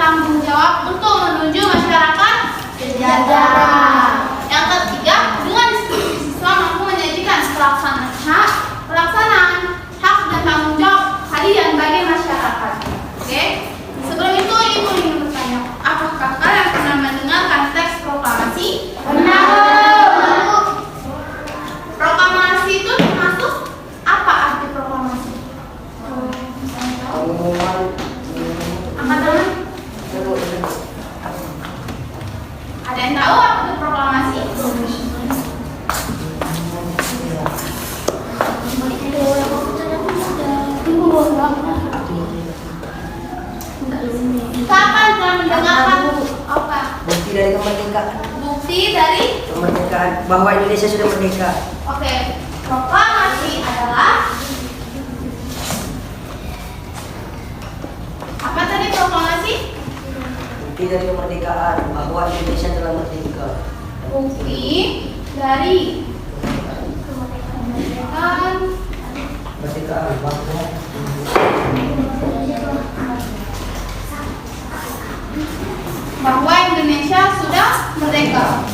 bertanggung jawab untuk menuju masyarakat sejahtera. Yang ketiga, dengan diskusi siswa mampu menyajikan pelaksanaan hak dan tanggung jawab kalian bagi masyarakat. Oke? Sebelum itu, Ibu ingin bertanya, apakah kalian pernah mendengarkan teks proklamasi? Benar. Proklamasi itu termasuk apa arti proklamasi? Angkat tangan. Ada yang tahu apa itu proklamasi? Kapan telah mendengarkan apa? Bukti dari kemerdekaan. Bukti dari Kemerdekaan bahwa Indonesia sudah merdeka. Oke, proklamasi adalah apa tadi proklamasi? Bukti dari kemerdekaan bahwa Indonesia telah merdeka. Bukti dari kemerdekaan bahwa Indonesia sudah merdeka.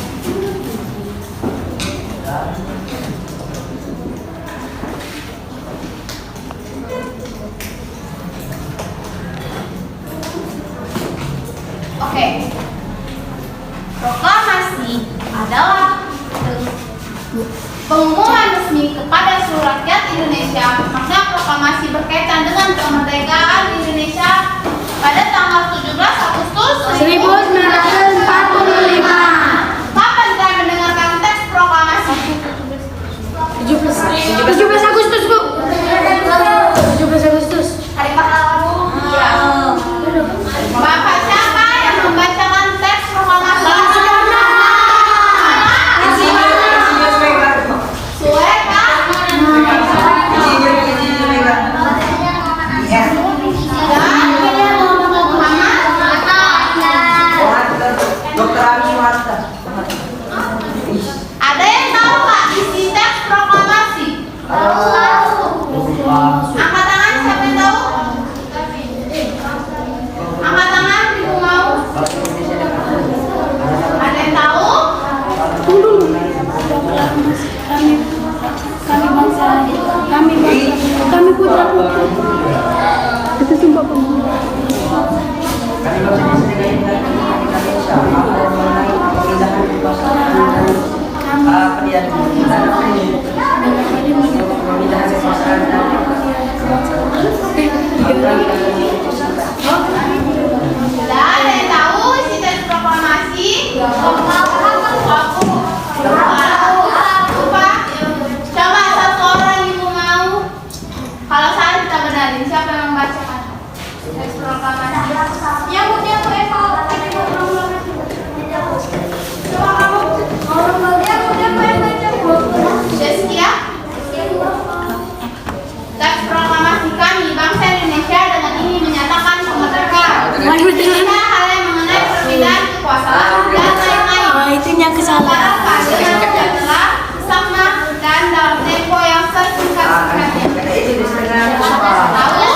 Oke. Proklamasi adalah pengumuman resmi kepada seluruh rakyat Indonesia. Maka proklamasi berkaitan dengan kemerdekaan Indonesia pada tanggal 17 Agustus 1945. Kapan kita mendengarkan teks proklamasi? 17 Agustus, Bu. 17 Agustus. Hari pahlawanmu? Iya. Bapak siapa yang membacakan teks proklamasi? Ada yang tahu Pak isi teks proklamasi? Angkat tangan siapa yang tahu? Angkat tangan, ibu mau? Ada yang tahu? Kami putra-putri. Kita sumpah pemuda. Kami bangsa Indonesia mengenai pemindahan kekuasaan pemindahan kekuasaan Sudah ada yang tahu isi teks proklamasi? Coba satu orang ibu mau. Kalau saya kita benarin, siapa yang membacakan teks proklamasi? Yang punya Bu Eva. Coba kamu. Deskia. Teks proklamasi kami bangsa Indonesia dengan ini menyatakan kemerdekaan. Kita hal yang mengenai perbedaan kekuasaan dan lain-lain. Itu yang kesalahan. Adalah sama dan dalam tempo yang sesingkat-singkatnya. Tahu?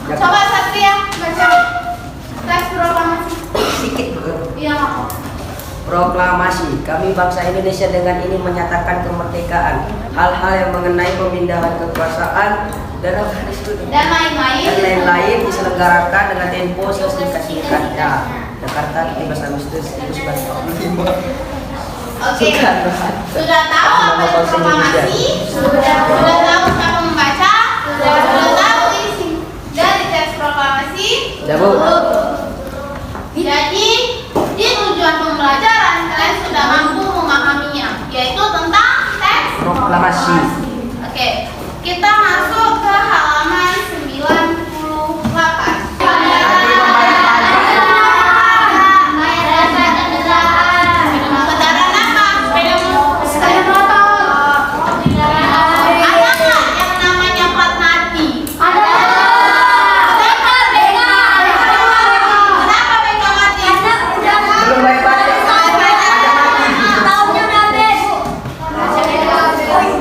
Coba Satria baca teks proklamasi. sedikit, Bu. Iya, apa? Proklamasi, kami bangsa Indonesia dengan ini menyatakan kemerdekaan. Hal-hal yang mengenai pemindahan kekuasaan dan lain-lain diselenggarakan dengan tempo sesingkat-singkatnya. Jakarta 17 Agustus 1945. Oke. Sudah tahu apa itu proklamasi? Sudah tahu siapa membaca? Sudah tahu isi dari teks proklamasi? Sudah, Bu. Jadi, di tujuan pembelajaran kalian sudah mampu memahaminya, yaitu tentang teks Proklamasi. Oke, kita masuk ke halaman 98.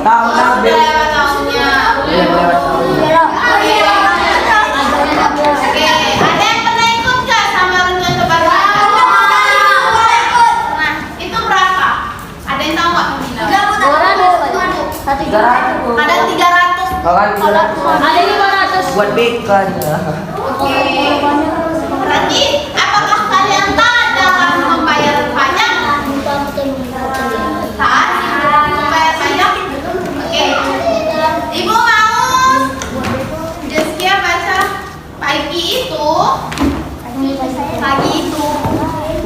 Tahunnya Ada 300. Ada 500. Buat bekan ya. Oke. Berarti apakah kalian taat dalam membayar pajak? Taat membayar pajak? Oke. Ibu Maus, Jaskia baca. Pagi itu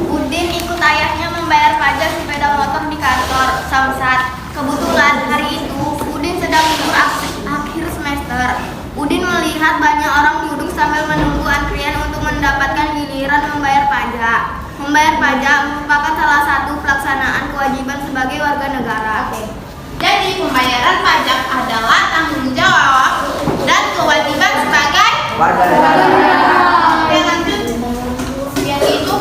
Udin ikut ayahnya membayar pajak sepeda motor di kantor Samsat. Kebetulan hari itu Udin sedang libur akhir semester. Udin melihat banyak orang duduk sambil menunggu antrian untuk mendapatkan giliran membayar pajak. Membayar pajak merupakan salah satu pelaksanaan kewajiban sebagai warga negara. Jadi pembayaran pajak adalah tanggung jawab dan kewajiban sebagai Warga negara. Oke, lanjut. Yang itu,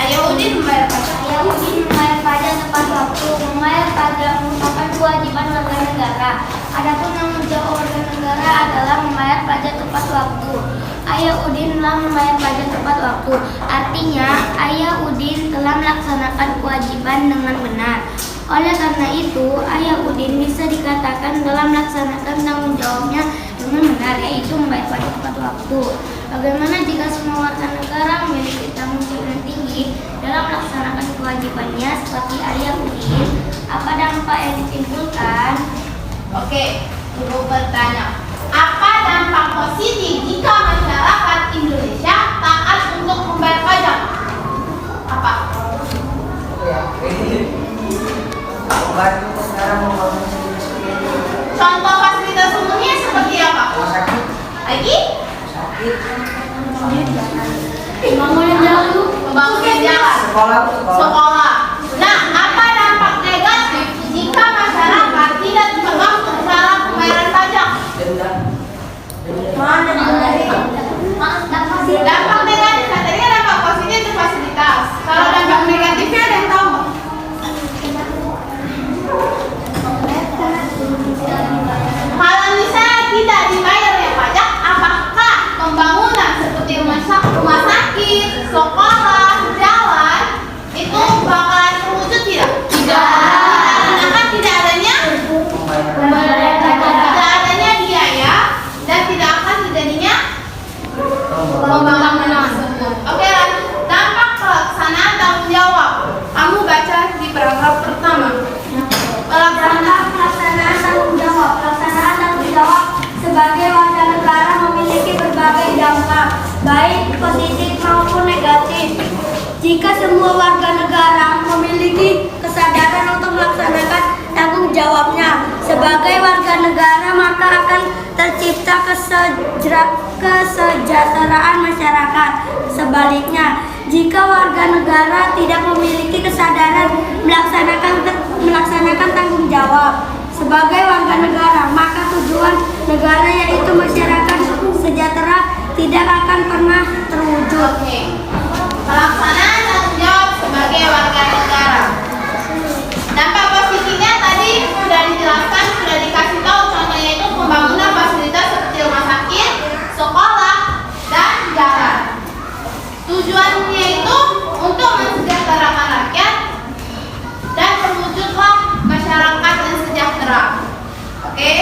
ayo Udin membayar pajak. Ayah Udin membayar pajak tepat waktu. Membayar pajak merupakan kewajiban warga negara. Adapun tanggung jawab warga negara adalah membayar pajak tepat waktu. Ayah Udin telah membayar pajak tepat waktu. Artinya, Ayah Udin telah melaksanakan kewajiban dengan benar. Oleh karena itu, Ayah Udin bisa dikatakan dalam melaksanakan tanggung jawabnya dengan benar, yaitu membayar pajak tepat waktu. Bagaimana jika semua warga negara memiliki tanggung jawab yang tinggi dalam melaksanakan kewajibannya seperti Ayah Udin? Apa dampak yang ditimbulkan? Oke, Ibu bertanya, apa dampak positif jika masyarakat Indonesia taat untuk membayar pajak? Apa? Membantu negara membangun seperti Contoh fasilitas umumnya seperti apa? rumah sakit, Lagi? sakit, Bangunan jalan tuh. Pembangunan jalan, sekolah. sekolah. Nah, apa dampak negatif jika masyarakat tidak tepat waktu dalam pembayaran pajak? Denda. Dampak negatif, katanya dampak positif itu fasilitas. Kalau dampak negatifnya ada yang tahu nggak? Kalau misalnya tidak dibayar ya pajak, apakah pembangunan seperti rumah sakit, sekolah, jalan itu bakalan terwujud tidak? Tidak. Karena tidak adanya biaya dan tidak akan terjadinya pembangunan tersebut. Oke, lanjut. Dampak pelaksanaan tanggung jawab. Kamu baca di paragraf pertama. Pelaksanaan tanggung jawab. Pelaksanaan tanggung jawab sebagai warga negara memiliki berbagai dampak, baik positif maupun negatif. Jika semua warga negara memiliki kesadaran untuk melaksanakan tanggung jawabnya sebagai warga negara, maka akan tercipta kesejahteraan masyarakat. Sebaliknya, jika warga negara tidak memiliki kesadaran melaksanakan tanggung jawab sebagai warga negara, maka tujuan negara yaitu masyarakat sejahtera tidak akan pernah terwujud. Oke. Pelaksanaan tanggung jawab sebagai warga negara. Dampak positifnya tadi sudah dijelaskan, sudah dikasih tahu, contohnya itu pembangunan fasilitas seperti rumah sakit, sekolah, dan jalan. Tujuannya itu untuk mensejahterakan rakyat dan terwujudlah masyarakat yang sejahtera. Oke?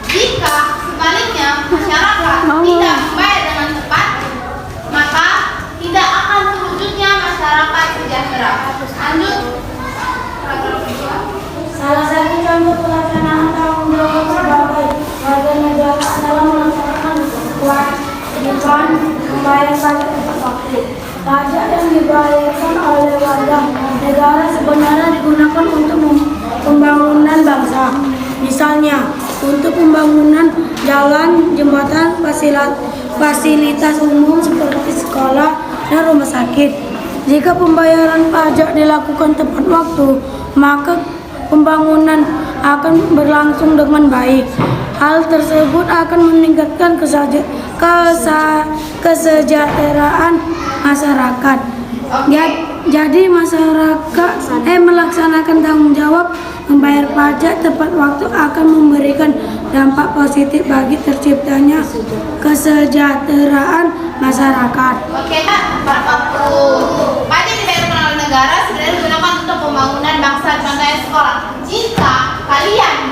Jika sebaliknya masyarakat tidak membayar dengan tepat, maka tidak akan terwujudnya masyarakat sejahtera. Lanjut. Salah satu contoh pelaksanaan tanggung jawab sebagai warga negara adalah melaksanakan kewajiban membayar pajak tepat waktu. Pajak yang dibayarkan oleh warga negara sebenarnya digunakan untuk pembangunan bangsa. Misalnya, untuk pembangunan jalan, jembatan, fasilitas umum seperti sekolah dan rumah sakit. Jika pembayaran pajak dilakukan tepat waktu, maka pembangunan akan berlangsung dengan baik. Hal tersebut akan meningkatkan kesejahteraan masyarakat. Jadi masyarakat melaksanakan tanggung jawab membayar pajak tepat waktu akan memberikan dampak positif bagi terciptanya kesejahteraan masyarakat. Oke, Kak. Pajak dibayarkan oleh negara sebenarnya digunakan untuk pembangunan bangsa, contohnya sekolah. Jika kalian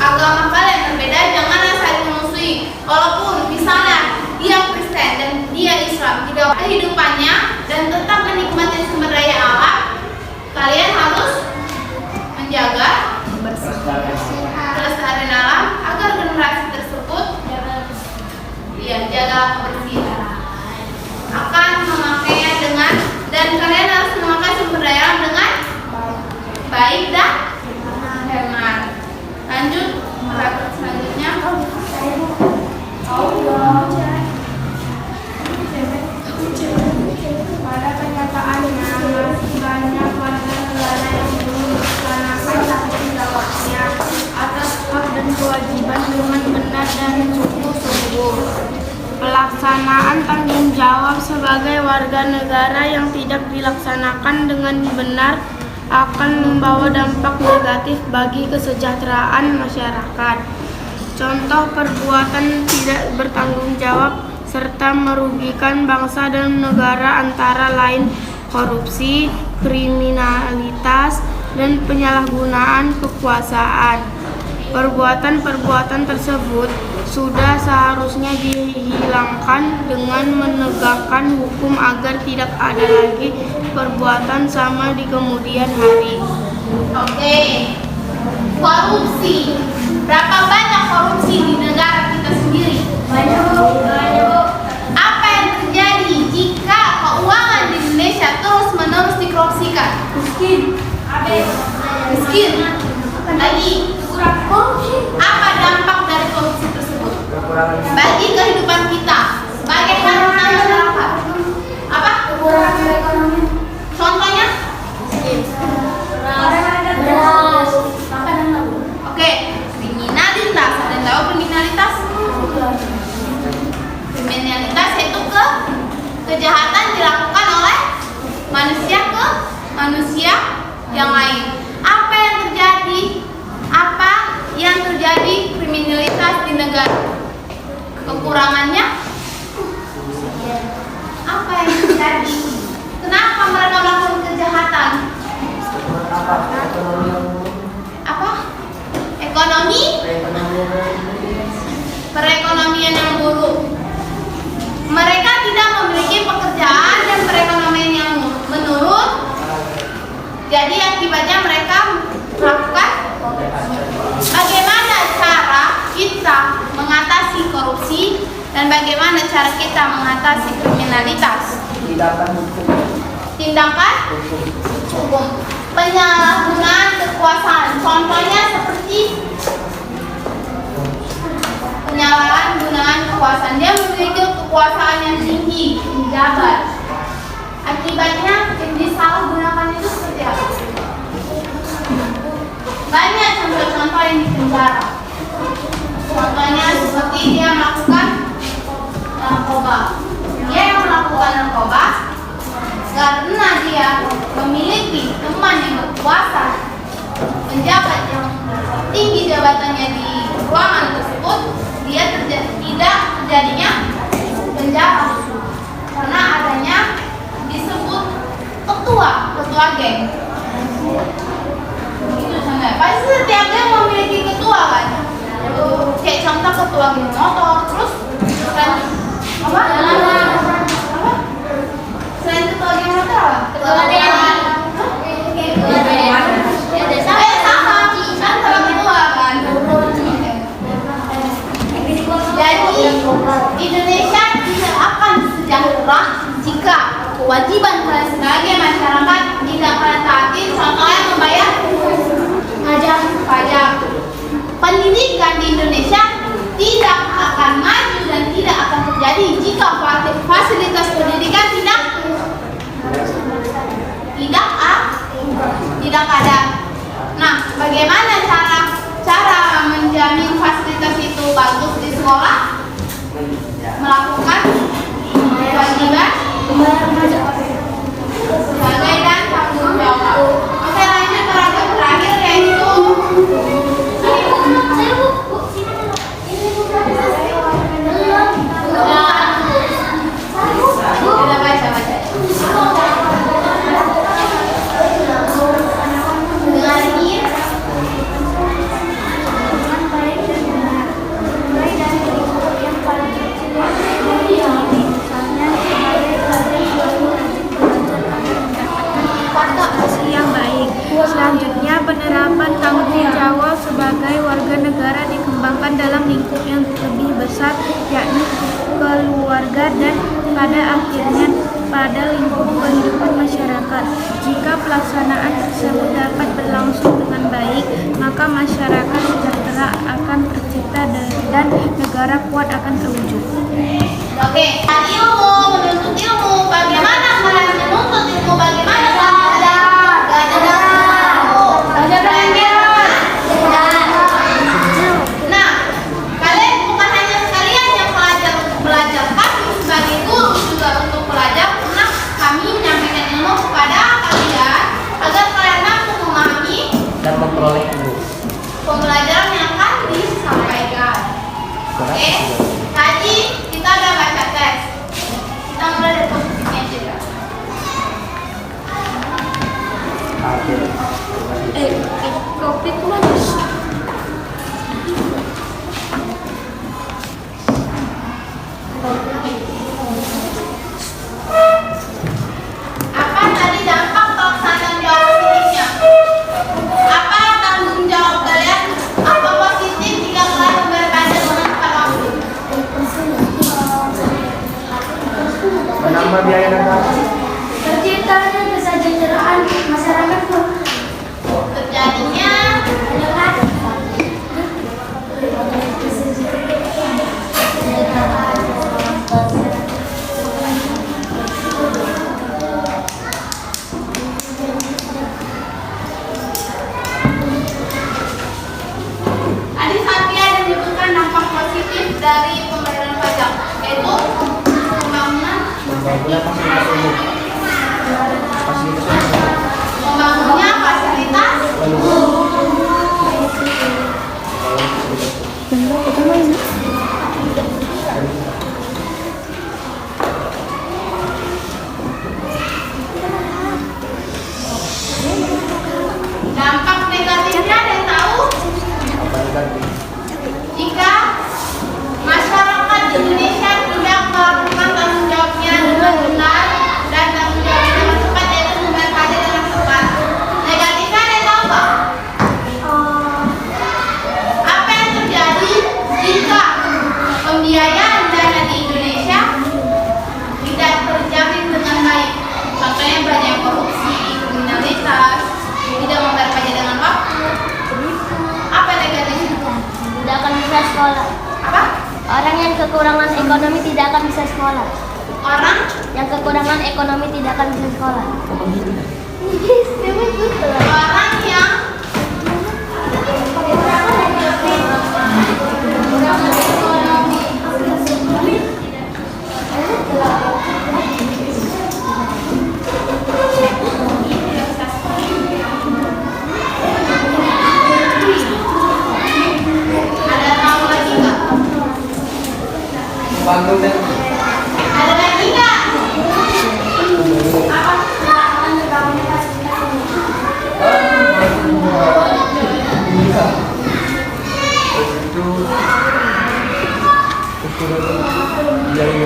agama kalian berbeda, janganlah saling memusuhi. Walaupun misalnya dia Kristen dan dia Islam, tidak kehidupannya dan tetap menikmati sumber daya alam, kalian harus menjaga kelestarian alam agar generasi tersebut jaga kebersihan. Akan memakainya dengan, dan kalian harus memakai sumber daya alam dengan baik dan hemat. Lanjut paragraf selanjutnya. Pada kenyataannya masih banyak warga negara yang belum melaksanakan tanggung jawabnya atas hak dan kewajiban dengan benar dan sungguh-sungguh. Pelaksanaan tanggung jawab sebagai warga negara yang tidak dilaksanakan dengan benar akan membawa dampak negatif bagi kesejahteraan masyarakat. Contoh perbuatan tidak bertanggung jawab serta merugikan bangsa dan negara antara lain korupsi, kriminalitas, dan penyalahgunaan kekuasaan. Perbuatan-perbuatan tersebut sudah seharusnya dihilangkan dengan menegakkan hukum agar tidak ada lagi perbuatan sama di kemudian hari. Oke. Korupsi. Berapa banyak korupsi di negara kita sendiri? Banyak. Apa yang terjadi jika keuangan di Indonesia terus-menerus dikorupsikan? Miskin. Lagi. Apa dampak dari korupsi tersebut bagi kehidupan kita sebagai masyarakat? Apa? Contohnya? Oke, kriminalitas. Ada tahu kriminalitas? Kriminalitas itu kejahatan dilakukan oleh manusia ke manusia yang lain. Apa yang terjadi? Apa yang terjadi kriminalitas di negara? Kekurangannya? Apa yang terjadi? Kenapa mereka melakukan kejahatan? Apa? Ekonomi? Perekonomian yang buruk. Mereka tidak memiliki pekerjaan dan perekonomian yang menurun. Jadi akibatnya mereka melakukan. Bagaimana cara kita mengatasi korupsi dan bagaimana cara kita mengatasi kriminalitas? Tindakan hukum. Penyalahgunaan kekuasaan. Contohnya seperti penyalahgunaan kekuasaan. Dia memiliki kekuasaan yang tinggi, menjabat. Akibatnya yang disalahgunakan itu seperti apa? Banyak contoh-contoh yang dipenjara. Contohnya seperti dia melakukan narkoba. Dia yang melakukan narkoba karena dia memiliki teman yang berkuasa, penjabat yang tinggi jabatannya di ruangan tersebut, dia tidak terjadinya penjara karena adanya disebut ketua geng. Itu sama. Pasti setiap geng memiliki ketua kan. Kayak contoh ketua geng motor, terus apa? Selain ketua geng motor apa? Ketua dewan. Sama ketua kan. Jadi Indonesia tidak akan sejahtera jika kewajiban kalian sebagai masyarakat tidak kalian taati. Contohnya membayar pajak. Pendidikan di Indonesia tidak akan maju dan tidak akan terjadi jika fasilitas pendidikan tidak ada. Nah, bagaimana cara menjamin fasilitas itu bagus di sekolah? Melakukan kewajiban sebagai dan tanggung jawab. Oke, lanjut paragraf terakhir yaitu keluarga, dan pada akhirnya pada lingkup kehidupan masyarakat. Jika pelaksanaan tersebut dapat berlangsung dengan baik, maka masyarakat sejahtera akan tercipta dan negara kuat akan terwujud. Oke, ilmu, menuntut ilmu. Bagaimana kalian menuntut ilmu? Bagaimana kalian? Nah, kalian bukan hanya sekalian yang pelajar untuk belajar, kami sebagai guru juga untuk belajar, karena kami menyampaikan ilmu kepada kalian agar kalian mampu memahami dan memperoleh ilmu. pembelajaran yang akan disampaikan. Oke, tadi kita udah baca tes. Kita mulai dari positifnya aja ya. Topik manis. Apa tadi dampak pelaksanaan jawab positifnya? Apa tanggung jawab kalian? Apa positif jika kalian berpada dengan tepat waktu? Menambah biaya negara. Terciptanya kesejahteraan masyarakat. Terjadinya tadi Satria ada menyebutkan dampak positif dari pembayaran pajak, yaitu pembangunan Fasilitas umum. pembangunnya fasilitas dampak negatifnya ada yang tahu? Jika masyarakat Indonesia tidak melakukan tanggung jawabnya dengan benar dan tanggung jawabnya dengan tepat, yaitu membayar pajak dengan tepat. Negatifnya ada yang tahu nggak? Apa yang terjadi jika pembiayaan dana di Indonesia tidak terjamin dengan baik? Contohnya banyak korupsi, kriminalitas, tidak membayar pajak dengan waktu. Apa negatifnya? Tidak akan bisa sekolah. Apa? Orang yang kekurangan ekonomi tidak akan bisa sekolah. Orang Yang kekurangan ekonomi tidak akan bisa sekolah. orang yang ada tahu lagi nggak? Bangun dan Ada lagi nggak? Apa?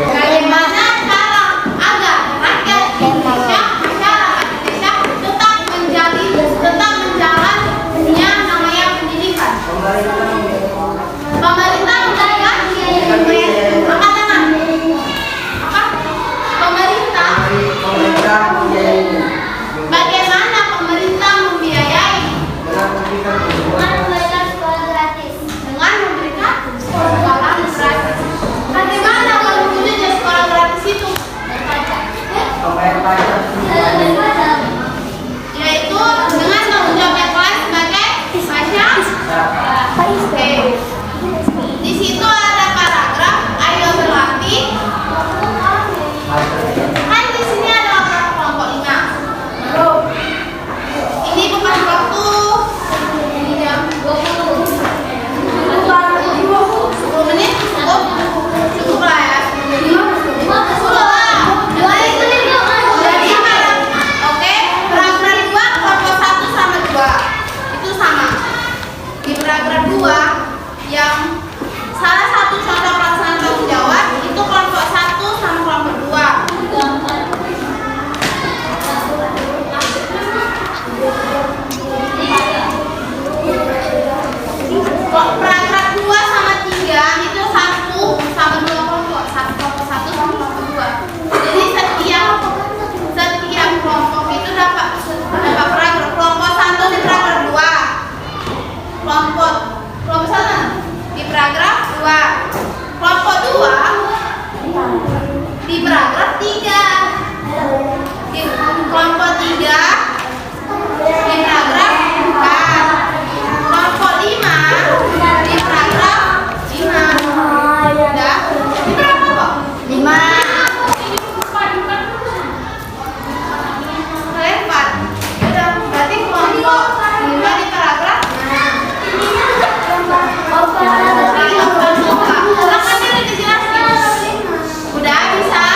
Bagaimana cara agar rakyat Indonesia, masyarakat Indonesia tetap menjalannya namanya pendidikan? Pemerintah memberikan angkat tangan. Apa? Pemerintah. Bagaimana pemerintah membiayai? Dengan memberikan sekolah gratis. Dengan memberikan sekolah gratis. Bagaimana kalau wujudnya kelompok sana di paragraf 2. Kelompok 2 di paragraf 3. Di kelompok 3 di paragraf 4. Kelompok 5 di paragraf 5. Udah? Di berapa kok? 5. Kalian 4. Udah, berarti kelompok 5 di paragraf. Silakan dulu dijelasin. Udah bisa?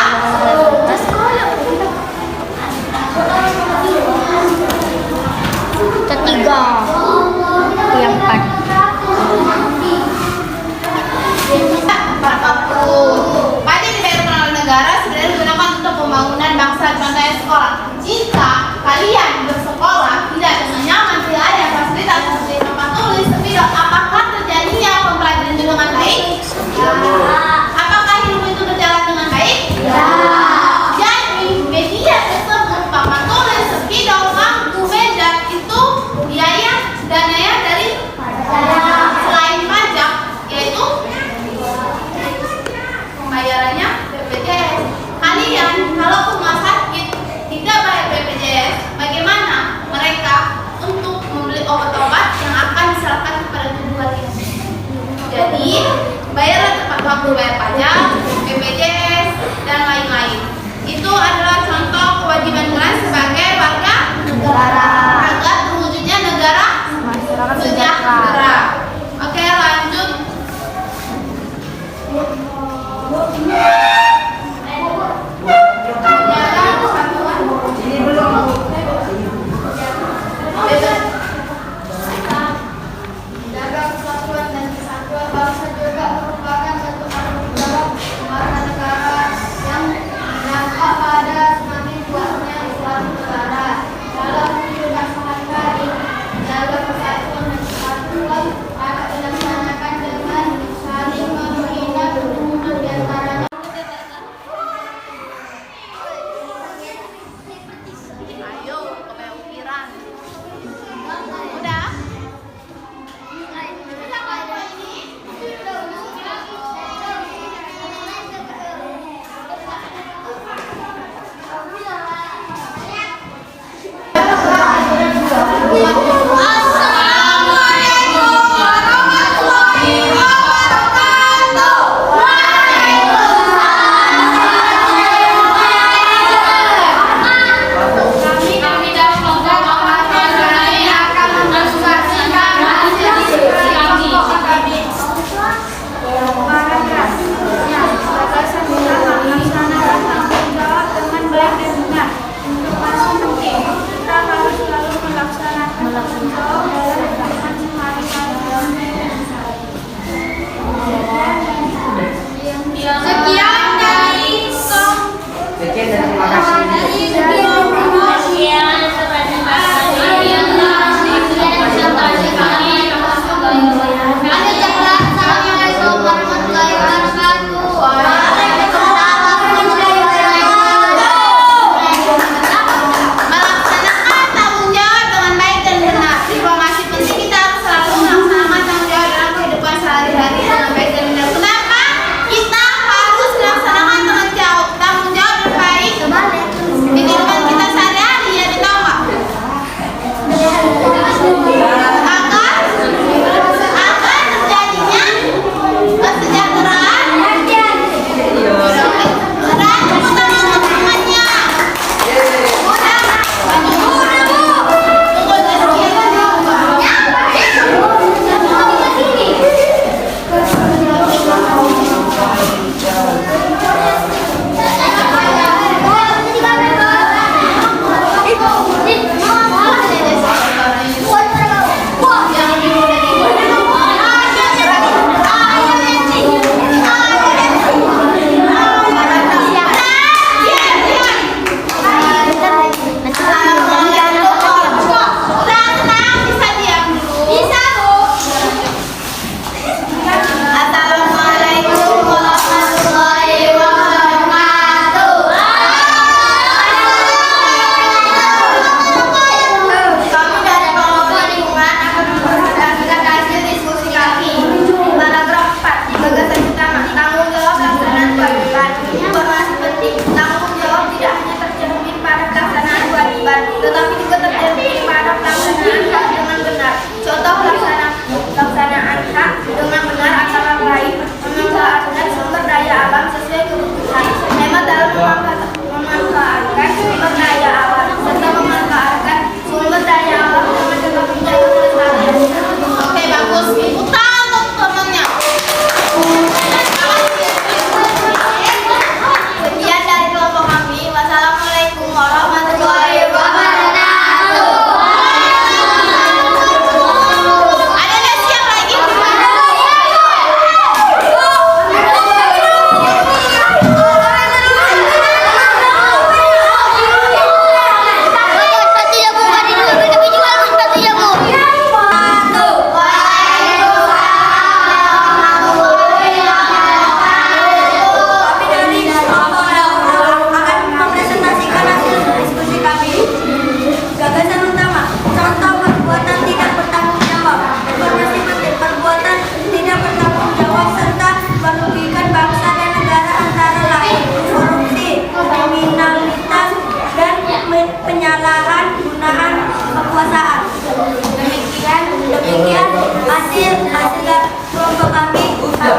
hasil kelompok kami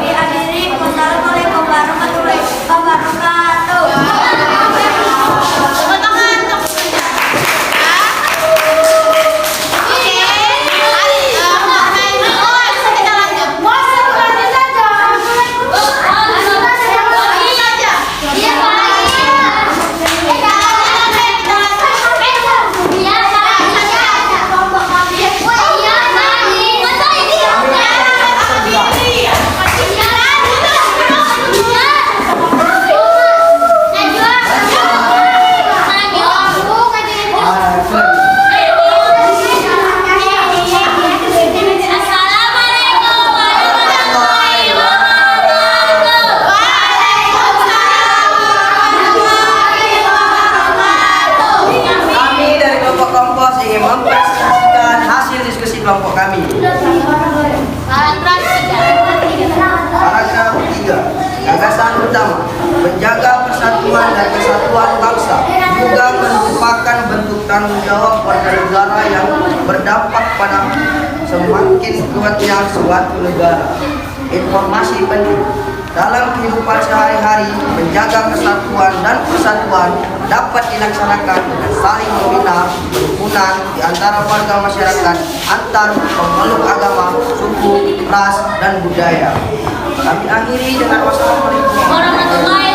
akhiri. Wassalamualaikum warahmatullahi wabarakatuh. Tepuk tangan untuk peserta. Oke, kita lanjut. Kami dari kelompok Kompos ingin mempresentasikan hasil diskusi kelompok kami. Paragraf 3. Gagasan utama menjaga persatuan dan kesatuan bangsa juga merupakan bentuk tanggung jawab warga negara yang berdampak pada semakin kuatnya suatu negara. Informasi penting dalam kehidupan sehari-hari, menjaga kesatuan dan persatuan dapat dilaksanakan dengan saling membina kerukunan di antara warga masyarakat, antar pemeluk agama, suku, ras, dan budaya. Kami akhiri dengan wassalamualaikum warahmatullahi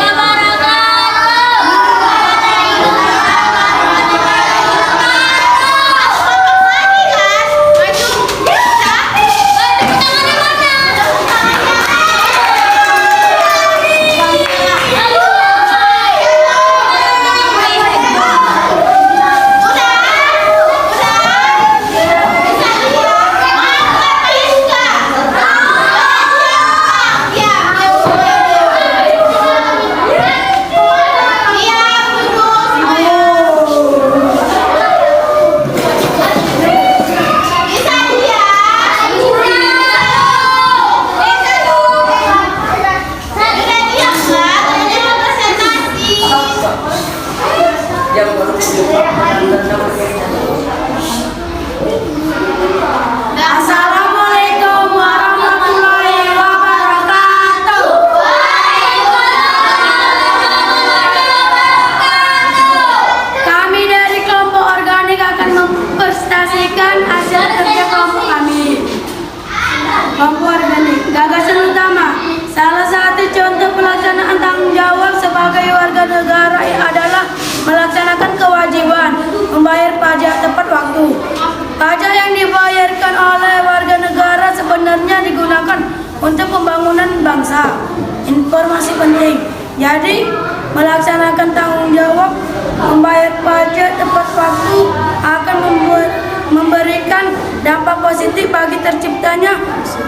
Assalamualaikum warahmatullahi wabarakatuh. Kami dari kelompok organik akan mempresentasikan hasil kerja kelompok kami. Kelompok organik, gagasan utama. Salah satu contoh pelaksanaan tanggung jawab sebagai warga negara adalah melaksanakan kewajiban membayar pajak tepat waktu. Pajak yang dibayarkan oleh warga negara sebenarnya digunakan untuk pembangunan bangsa. Informasi penting. Jadi, melaksanakan tanggung jawab membayar pajak tepat waktu akan memberikan dampak positif bagi terciptanya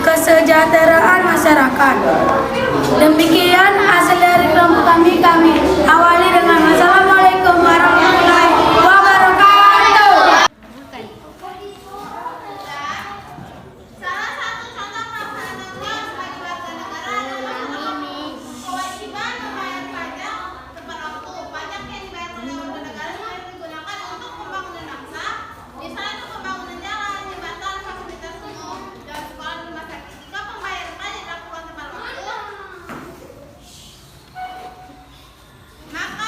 kesejahteraan masyarakat. Demikian hasil dari kelompok kami awali dengan Assalamualaikum warahmatullahi wabarakatuh. Salah satu contoh pelaksanaan tanggung jawab sebagai warga negara adalah kewajiban membayar pajak tepat waktu. Pajak yang dibayar oleh warga negara harus digunakan untuk pembangunan bangsa, misalnya untuk pembangunan jalan, jembatan, fasilitas umum, dan sekolah dan rumah sakit. Jika pembayaran pajak dilakukan tepat waktu, maka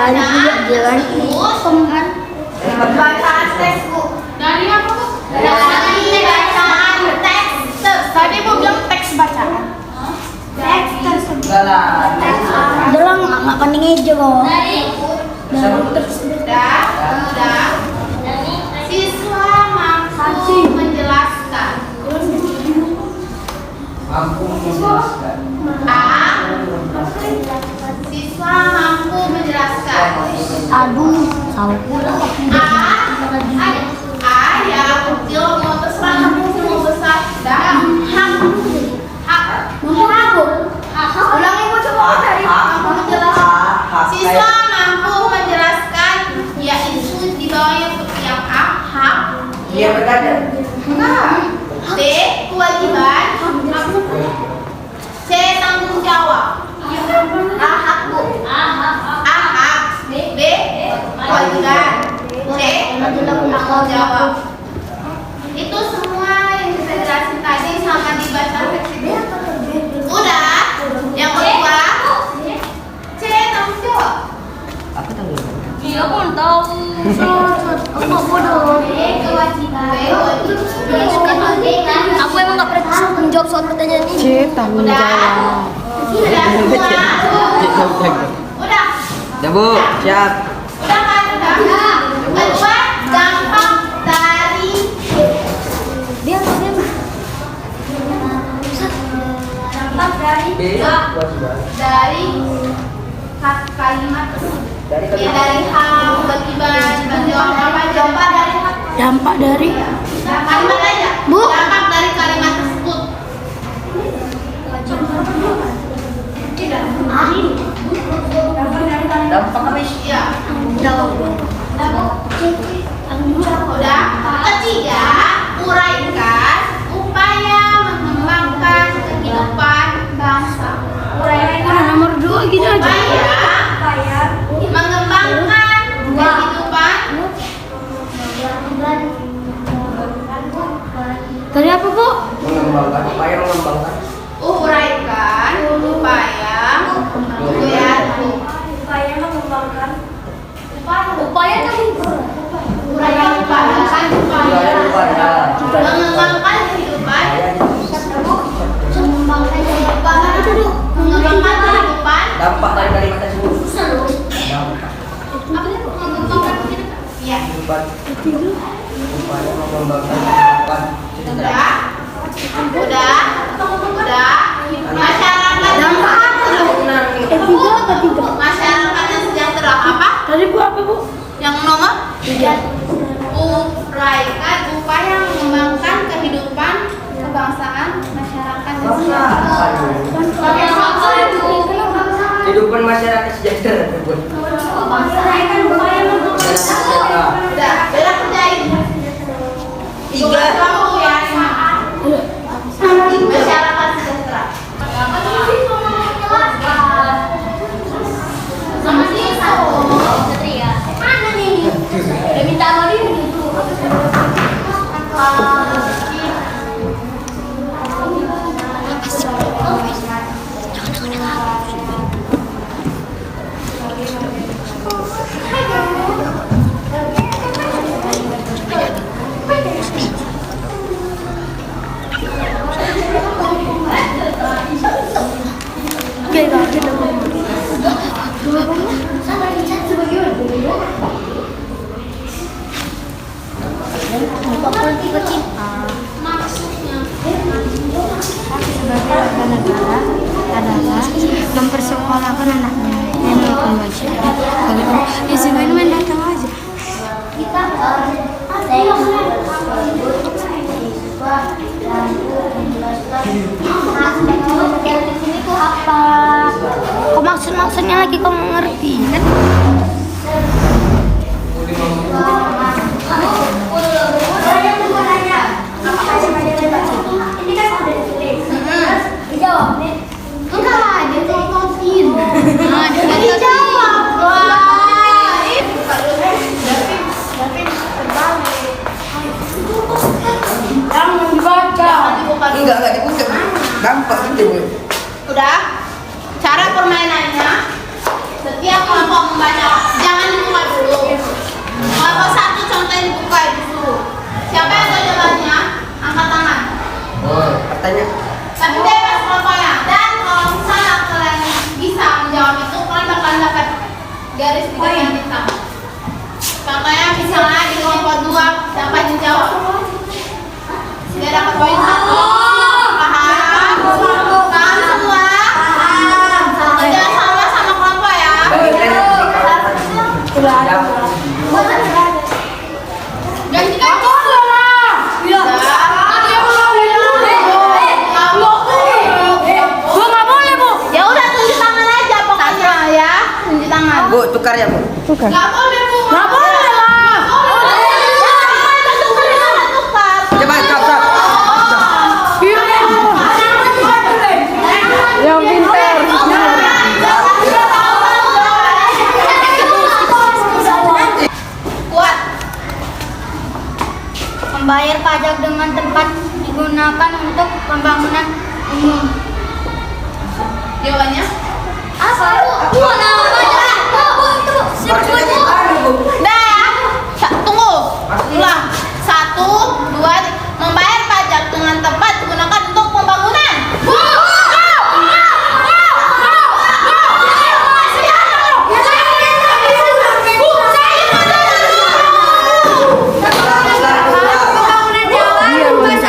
Dari pihak jalan. Bacaan teks, Bu. Dari apa, Bu? Dari bacaan teks. Tadi Bu bilang teks bacaan. Teks tersebut. Enggak lah. Dalam nggak panding aja kok. Udah. Siswa mampu menjelaskan. Mampu menjelaskan. Siswa mampu menjelaskan. Aduh, salah pula. Ya kecil mau terserah kamu mau besar. Ulangi Bu coba dari mampu menjelaskan. Siswa mampu menjelaskan yaitu di bawahnya seperti yang hak. Iya berkata. B. Kewajiban. C. Tanggung jawab. Hak Bu. Hak. B. Kewajiban. C. Tanggung jawab. Itu semua yang kita jelasin tadi sama dibaca teks itu. Udah. Yang kedua C. Tanggung jawab. Apa tanggung jawab? Iya pun tahu. Aku bodoh. Kewajiban. Aku emang nggak pernah bisa menjawab soal pertanyaan ini. Udah. Udah semua. Udah. Ya Bu, siap. Udah kan? Udah. Kedua, dampak dari dampak dari B. Kewajiban. dari kalimat tersebut. Dari Ya dari hak, kewajiban, tanggung jawab apa aja. Dampak dari hak. Dampak dari Kalimat aja. Bu. Dampak dari kalimat tersebut. Dampak apa sih? Iya. Udah. Ketiga, uraikan upaya mengembangkan kehidupan bangsa. Uraikan nomor 2 gitu aja. upaya mengembangkan kehidupan. Tadi apa, Bu? Mengembangkan, upaya mengembangkan. Uraikan upaya Upaya uraikan upaya mengembangkan kehidupan. Mengembangkan kehidupan. Dampak dari kalimat tersebut. Dampak. Iya. Kehidupan. Upaya mengembangkan kehidupan. Udah. Masyarakat masyarakat yang sejahtera apa? Tadi Bu apa, Bu? Yang nomor 3. Uraikan upaya mengembangkan kehidupan kebangsaan masyarakat yang sejahtera. Kehidupan masyarakat sejahtera. Udah, bela kerjain. 3. Kamu ya. Masyarakat sejahtera. Sama siswa. Mana nih? Udah minta sama dia gitu. Sebagai warga negara adalah mempersekolahkan anaknya yang melakukan baca. Kalau itu isi main-main datang aja. Kok maksudnya lagi kamu ngerti kan? Enggak, dia contohin. Nah, dia dijawab. Wah. Jangan dibaca. Enggak dibuka. Dampak gitu. Udah. Cara permainannya, setiap kelompok membaca tanya. Tapi bebas pokoknya. Dan kalau misalnya kalian bisa menjawab itu, kalian bakalan dapat garis bintang bintang. Contohnya misalnya di kelompok 2 siapa yang jawab? Dia dapat poin 1. Paham? Paham semua? Jangan salah sama kelompok ya. Gantikan ya udah tunjuk tangan aja pokoknya ya. Tunjuk tangan. Bu, tukar ya, Bu. Nggak boleh Bu. Nggak boleh lah. Coba, cap. Yang pintar. Kuat. Membayar pajak dengan tempat digunakan untuk pembangunan umum. Jawabannya? Apa? Udah ya. Tunggu. Ulang. 1, 2, 3. Membayar pajak dengan tepat digunakan untuk pembangunan. Dia luar.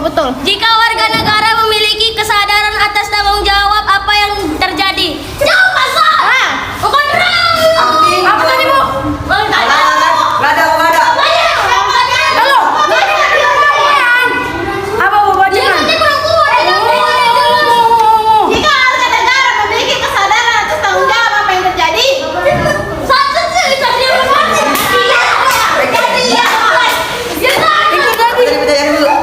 Betul. Jika warga negara memiliki kesadaran atas tanggung jawab apa yang terjadi. Jawab pasal. Bukan apa tadi Bu? Ada. Halo. Apa Bu bacaan? Jika warga negara memiliki kesadaran atas tanggung jawab apa yang terjadi. Tadi beda yang dulu.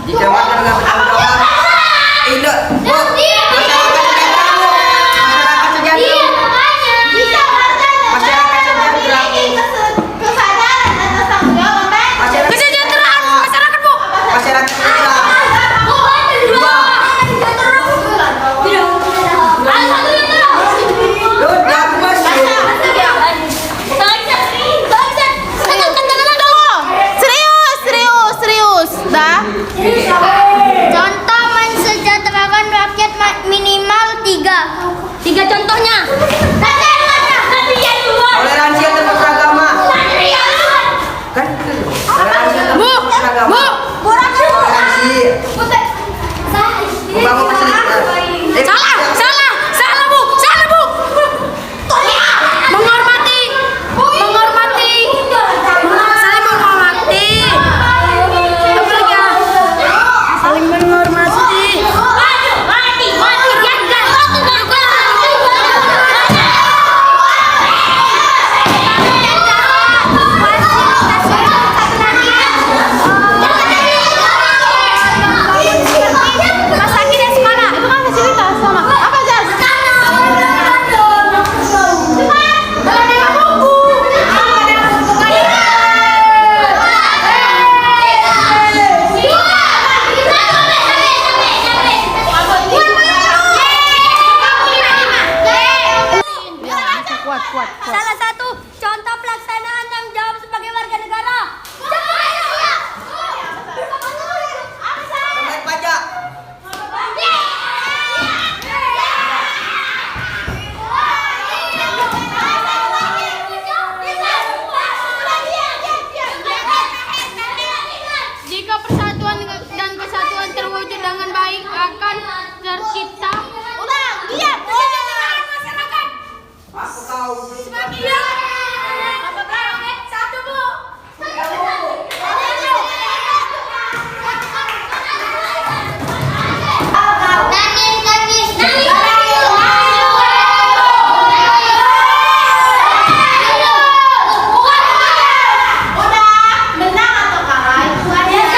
Jika warga dengan bertanggung jawab. Tidak. Bu. Masyarakat sejahtera. Masyarakat sejahtera. Kesadaran atas tanggung jawab apa? Kesejahteraan masyarakat, Bu. Masyarakat sejahtera. Serius. Dah. Contoh mensejahterakan rakyat minimal 3 contohnya. Toleransi antar beragama. Kan itu. Toleransi antar beragama. Toleransi. Membangun fasilitas. Salah Bu. Menghormati. Saling menghormati. Apa lagi ya? Saling menghormati. Masaki dan sekolah. Itu kan fasilitas sama. Apa Jas? Salah satu contoh pelaksanaan tanggung jawab sebagai warga negara. Membayar pajak. Jika persatuan dan kesatuan terwujud dengan baik akan tercipta Diam. Aku tahu. Satu Bu. Udah menang atau kalah itu aja.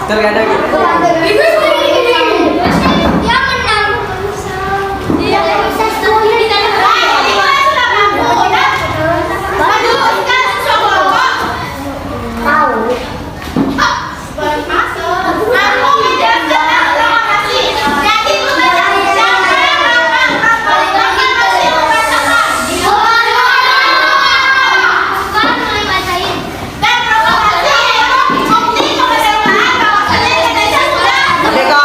Terkadang Dia menang. Dia Merdeka.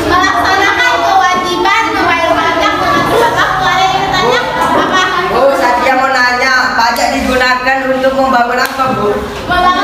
Melaksanakan kewajiban membayar pajak dengan tepat waktu. Ada yang bertanya apa? Bu, Satria mau nanya, pajak digunakan untuk membangun apa, Bu? Membangun